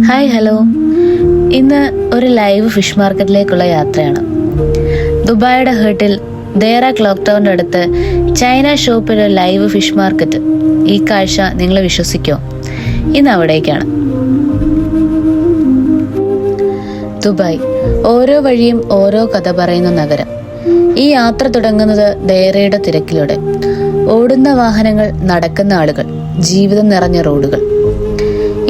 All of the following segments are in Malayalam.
Hi hello. ഇന്ന് ഒരു ലൈവ് ഫിഷ് മാർക്കറ്റിലേക്കുള്ള യാത്രയാണ്. ദുബായിയുടെ ഹേർട്ടിൽ ദേറ ക്ലോക്ക് ടവറിന്റെ അടുത്ത് ചൈന ഷോപ്പിൽ ഒരു ലൈവ് ഫിഷ് മാർക്കറ്റ്. ഈ കാഴ്ച നിങ്ങൾ വിശ്വസിക്കോ? ഇന്ന് അവിടേക്കാണ്. ദുബായ്, ഓരോ വഴിയും ഓരോ കഥ പറയുന്ന നഗരം. ഈ യാത്ര തുടങ്ങുന്നത് ദേറയുടെ തിരക്കിലൂടെ. ഓടുന്ന വാഹനങ്ങൾ, നടക്കുന്ന ആളുകൾ, ജീവിതം നിറഞ്ഞ റോഡുകൾ.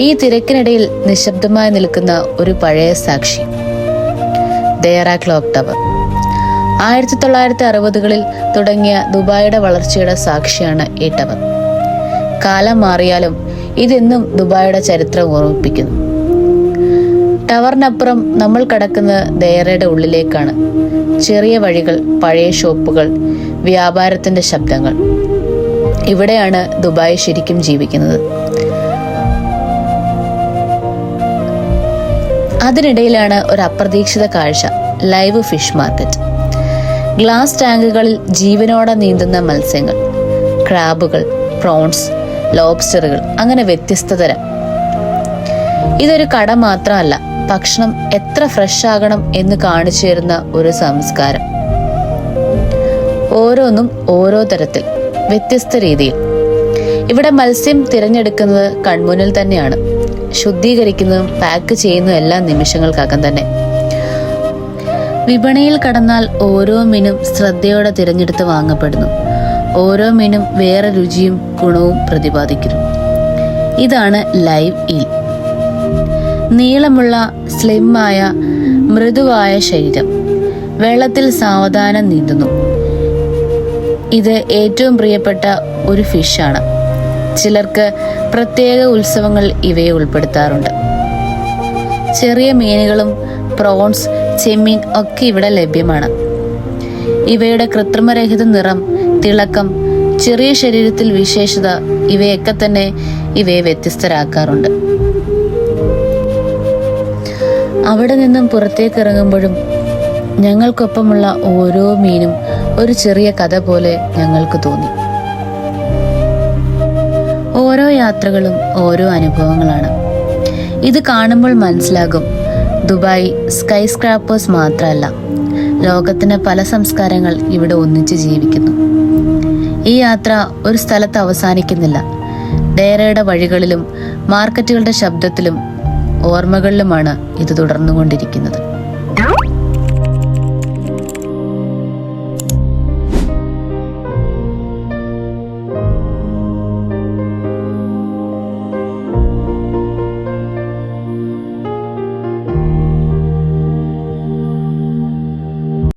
ഈ തിരക്കിനിടയിൽ നിശബ്ദമായി നിൽക്കുന്ന ഒരു പഴയ സാക്ഷി, ദേറ ക്ലോക്ക് ടവർ. 1960കളിൽ തുടങ്ങിയ ദുബായിയുടെ വളർച്ചയുടെ സാക്ഷിയാണ് ഈ ടവർ. കാലം മാറിയാലും ഇതെന്നും ദുബായിയുടെ ചരിത്രം ഓർമ്മിപ്പിക്കുന്നു. ടവറിനപ്പുറം നമ്മൾ കടക്കുന്നത് ദേറയുടെ ഉള്ളിലേക്കാണ്. ചെറിയ വഴികൾ, പഴയ ഷോപ്പുകൾ, വ്യാപാരത്തിന്റെ ശബ്ദങ്ങൾ. ഇവിടെയാണ് ദുബായ് ശരിക്കും ജീവിക്കുന്നത്. അതിനിടയിലാണ് ഒരു അപ്രതീക്ഷിത കാഴ്ച, ലൈവ് ഫിഷ് മാർക്കറ്റ്. ഗ്ലാസ് ടാങ്കുകളിൽ ജീവനോടെ നീന്തുന്ന മത്സ്യങ്ങൾ, ക്രാബുകൾ, പ്രോൺസ്, ലോബ്സ്റ്ററുകൾ, അങ്ങനെ വ്യത്യസ്ത തരം. ഇതൊരു കട മാത്രമല്ല, ഭക്ഷണം എത്ര ഫ്രഷ് ആകണം എന്ന് കാണിച്ചു തരുന്ന ഒരു സംസ്കാരം. ഓരോന്നും ഓരോ തരത്തിൽ, വ്യത്യസ്ത രീതിയിൽ. ഇവിടെ മത്സ്യം തിരഞ്ഞെടുക്കുന്നത് കൺമുന്നിൽ തന്നെയാണ്. ശുദ്ധീകരിക്കുന്നതും പാക്ക് ചെയ്യുന്നതും എല്ലാം നിമിഷങ്ങൾക്കകം തന്നെ. വിപണിയിൽ കടന്നാൽ ഓരോ മീനും ശ്രദ്ധയോടെ തിരഞ്ഞെടുത്ത് വാങ്ങപ്പെടുന്നു. ഓരോ മീനും വേറെ രുചിയും ഗുണവും പ്രതിപാദിക്കുന്നു. ഇതാണ് ലൈവ് ഈൽ. നീളമുള്ള, സ്ലിമ്മായ, മൃദുവായ ശരീരം, വെള്ളത്തിൽ സാവധാനം നീന്തുന്നു. ഇത് ഏറ്റവും പ്രിയപ്പെട്ട ഒരു ഫിഷാണ്. ചിലർക്ക് പ്രത്യേക ഉത്സവങ്ങൾ ഇവയെ ഉൾപ്പെടുത്താറുണ്ട്. ചെറിയ മീനുകളും പ്രോൺസ്, ചെമ്മീൻ ഒക്കെ ഇവിടെ ലഭ്യമാണ്. ഇവയുടെ കൃത്രിമരഹിത നിറം, തിളക്കം, ചെറിയ ശരീരത്തിൽ വിശേഷത, ഇവയൊക്കെ തന്നെ ഇവയെ വ്യത്യസ്തരാക്കാറുണ്ട്. അവിടെ നിന്നും പുറത്തേക്ക് ഇറങ്ങുമ്പോഴും ഞങ്ങൾക്കൊപ്പമുള്ള ഓരോ മീനും ഒരു ചെറിയ കഥ പോലെ ഞങ്ങൾക്ക് തോന്നി. ഓരോ യാത്രകളും ഓരോ അനുഭവങ്ങളാണ്. ഇത് കാണുമ്പോൾ മനസ്സിലാകും, ദുബായ് സ്കൈ സ്ക്രാപ്പേഴ്സ് മാത്രമല്ല, ലോകത്തിന് പല സംസ്കാരങ്ങൾ ഇവിടെ ഒന്നിച്ച് ജീവിക്കുന്നു. ഈ യാത്ര ഒരു സ്ഥലത്ത് അവസാനിക്കുന്നില്ല. ഡേറയുടെ വഴികളിലും മാർക്കറ്റുകളുടെ ശബ്ദത്തിലും ഓർമ്മകളിലുമാണ് ഇത് തുടർന്നുകൊണ്ടിരിക്കുന്നത്.